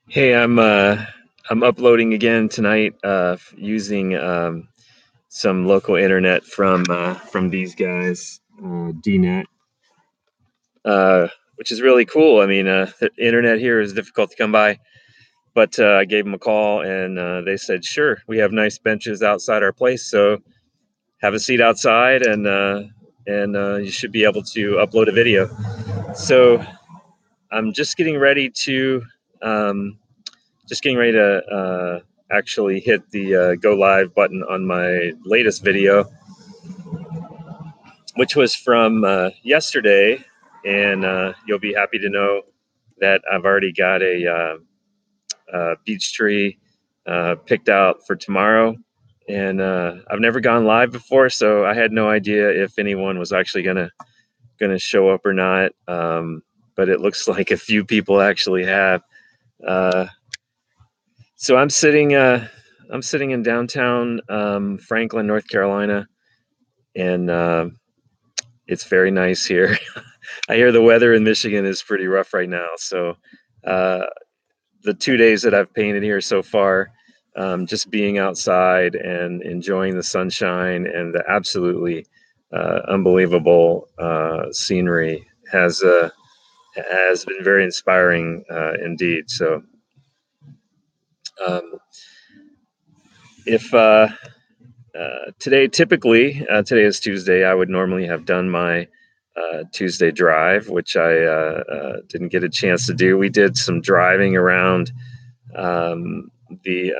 Hey, I'm uploading again tonight using some local internet from these guys, DNet, which is really cool. I mean, the internet here is difficult to come by, but I gave them a call and they said, "Sure, we have nice benches outside our place, so have a seat outside and you should be able to upload a video." So I'm um, just getting ready to actually hit the go live button on my latest video, which was from yesterday. And you'll be happy to know that I've already got a beech tree picked out for tomorrow. And I've never gone live before, so I had no idea if anyone was actually gonna show up or not. But it looks like a few people actually have. Uh, So I'm sitting in downtown Franklin, North Carolina, and it's very nice here. I hear the weather in Michigan is pretty rough right now. So uh, the 2 days that I've painted here so far, just being outside and enjoying the sunshine and the absolutely unbelievable scenery has been very inspiring indeed. So um, if today is Tuesday. I would normally have done my Tuesday drive, which I didn't get a chance to do. We did some driving around the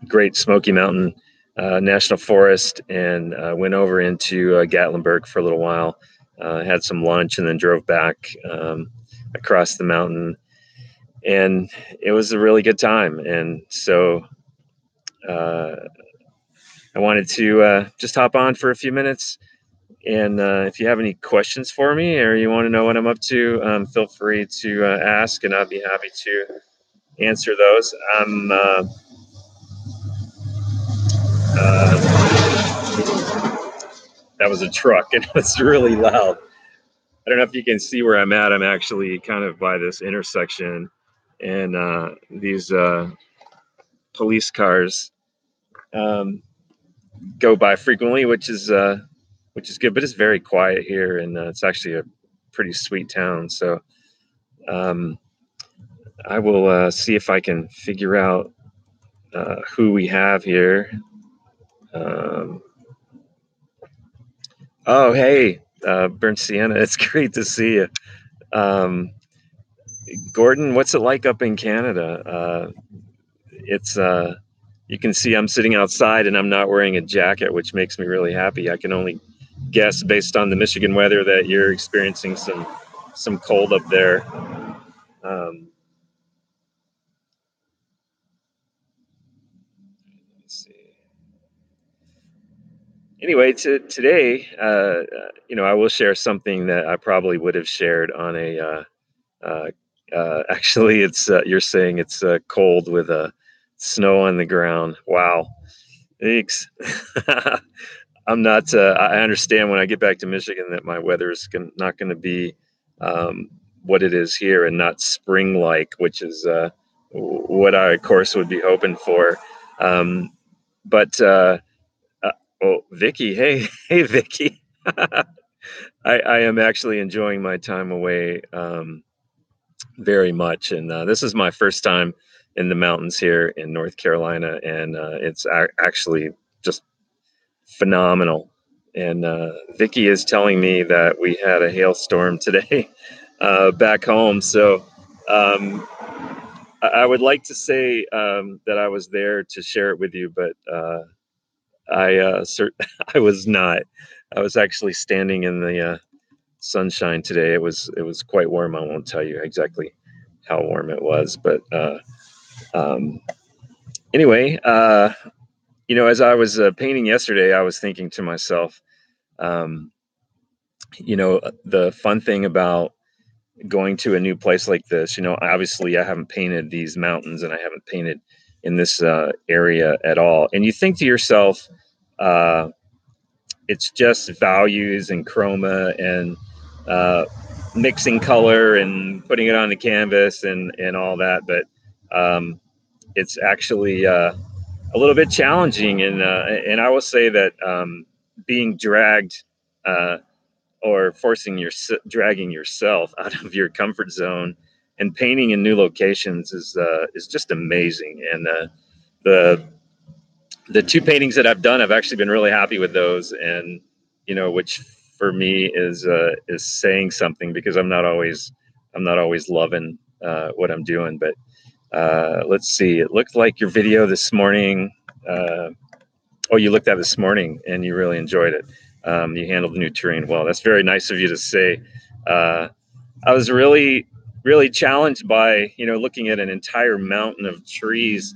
Great Smoky Mountain National Forest and went over into Gatlinburg for a little while. Had some lunch and then drove back across the mountain, and it was a really good time. And so uh, I wanted to just hop on for a few minutes. And if you have any questions for me or you want to know what I'm up to, feel free to ask, and I'll be happy to answer those. That was a truck, and it was really loud. I don't know if you can see where I'm at. I'm actually kind of by this intersection, and these police cars um, go by frequently, which is good. But it's very quiet here, and it's actually a pretty sweet town. So um, I will see if I can figure out who we have here. Um, oh, hey, Burnt Sienna, it's great to see you. Um, Gordon, what's it like up in Canada? It's you can see I'm sitting outside and I'm not wearing a jacket, which makes me really happy. I can only guess based on the Michigan weather that you're experiencing some cold up there. Um, let's see. Anyway, today, I will share something that I probably would have shared on a. Uh, actually, it's you're saying it's cold with snow on the ground. Wow, thanks. I'm not. I understand when I get back to Michigan that my weather is not going to be um, what it is here, and not spring-like, which is what I, of course, would be hoping for. Um, but uh, oh, Vicky, hey, hey, Vicky. I am actually enjoying my time away very much, and this is my first time in the mountains here in North Carolina, and it's actually just phenomenal. And Vicky is telling me that we had a hailstorm today back home, so um, I would like to say that I was there to share it with you, but I was not. I was actually standing in the sunshine today. It was quite warm. I won't tell you exactly how warm it was, but um, anyway, as I was painting yesterday, I was thinking to myself, um, the fun thing about going to a new place like this. Obviously, I haven't painted these mountains and I haven't painted in this area at all. And you think to yourself, it's just values and chroma and mixing color and putting it on the canvas and all that, but it's actually a little bit challenging. And I will say that being dragged or dragging yourself out of your comfort zone and painting in new locations is just amazing. And the the two paintings that I've done, I've actually been really happy with those, and which for me is saying something, because I'm not always loving what I'm doing. But let's see. It looked like your video this morning. Oh, you looked at it this morning and you really enjoyed it. You handled the new terrain well. That's very nice of you to say. I was really, really challenged by looking at an entire mountain of trees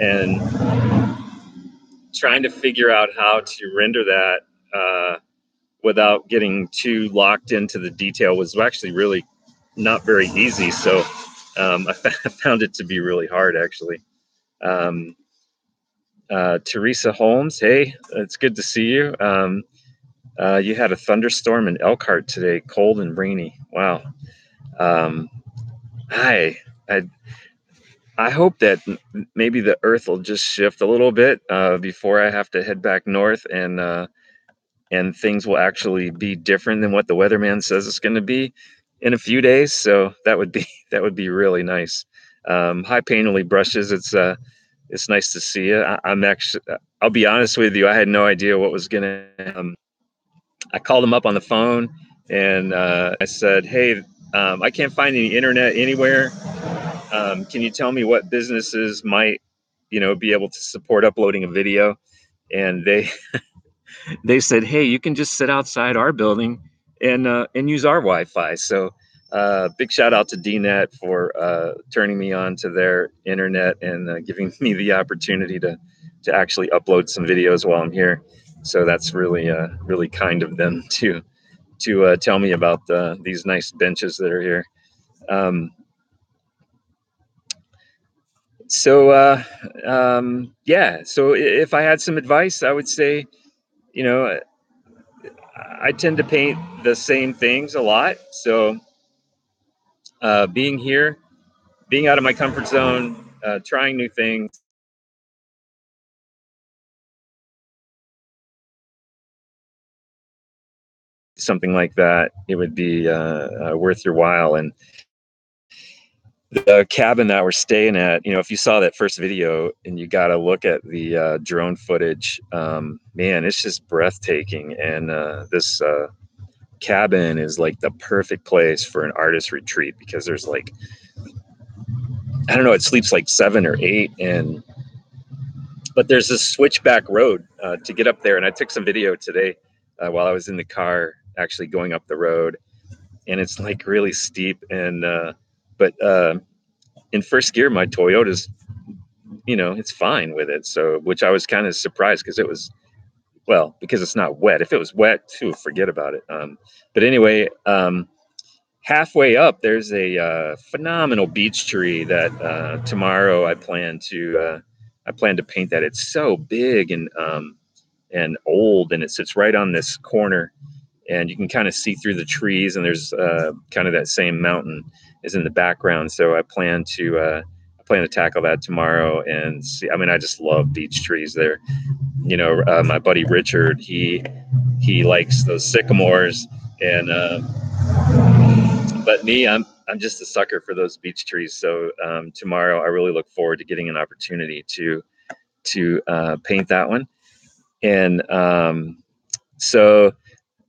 and trying to figure out how to render that without getting too locked into the detail was actually really not very easy. So I found it to be really hard, actually. Um, Teresa Holmes, hey, it's good to see you. You had a thunderstorm in Elkhart today, cold and rainy. Wow. Um, hi. I hope that maybe the Earth will just shift a little bit before I have to head back north, and things will actually be different than what the weatherman says it's going to be in a few days. So that would be that would be really nice. Hi, Painterly Brushes. It's nice to see you. I'm actually. I'll be honest with you. I had no idea what was going to. I called him up on the phone and I said, "Hey, I can't find any internet anywhere. Can you tell me what businesses might, be able to support uploading a video?" And they said, "Hey, you can just sit outside our building and use our Wi-Fi." So big shout out to DNet for turning me on to their internet and giving me the opportunity to actually upload some videos while I'm here. So that's really really kind of them to tell me about these nice benches that are here. Um, yeah. So if I had some advice, I would say, you know, I tend to paint the same things a lot. So being here, being out of my comfort zone, trying new things, something like that, it would be worth your while. And the cabin that we're staying at, if you saw that first video and you got to look at the drone footage, man, it's just breathtaking. And this cabin is like the perfect place for an artist retreat, because there's like, I don't know, it sleeps like 7 or 8, but there's this switchback road to get up there. And I took some video today while I was in the car, actually going up the road, and it's like really steep. And but in first gear, my Toyota's, it's fine with it. So, which I was kind of surprised, because it was, well, because it's not wet. If it was wet, too, forget about it. But anyway, halfway up, there's a phenomenal beech tree that tomorrow I plan to paint that. It's so big and old, and it sits right on this corner, and you can kind of see through the trees, and there's kind of that same mountain is in the background. So I plan to tackle that tomorrow and see. I mean, I just love beech trees there. My buddy Richard, he likes those sycamores, and but me, I'm just a sucker for those beech trees. So tomorrow, I really look forward to getting an opportunity to paint that one. And so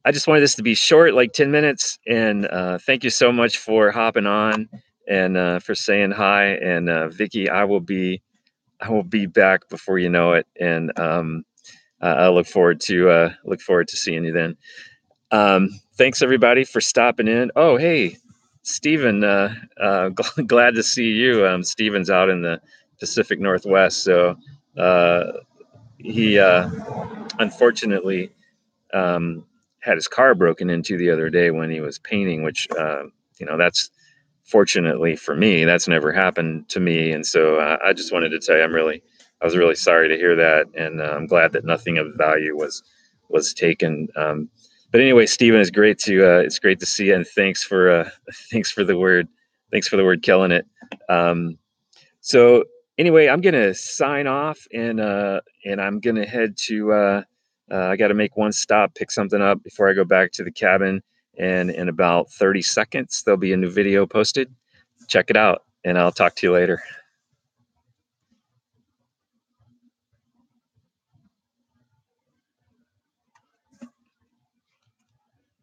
I just wanted this to be short, like 10 minutes. And thank you so much for hopping on and for saying hi. And Vicky, I will be back before you know it. And I look forward to seeing you then. Thanks everybody for stopping in. Oh, hey, Stephen, glad to see you. Stephen's out in the Pacific Northwest, so he unfortunately had his car broken into the other day when he was painting, which that's, fortunately for me, that's never happened to me. And so I just wanted to tell you, I'm really I was really sorry to hear that, and I'm glad that nothing of value was taken. But anyway, Stephen, it's great to see you, and thanks for thanks for the word, killing it. Um, so anyway, I'm gonna sign off, and I'm gonna head to. I got to make one stop, pick something up before I go back to the cabin. And in about 30 seconds, there'll be a new video posted. Check it out, and I'll talk to you later.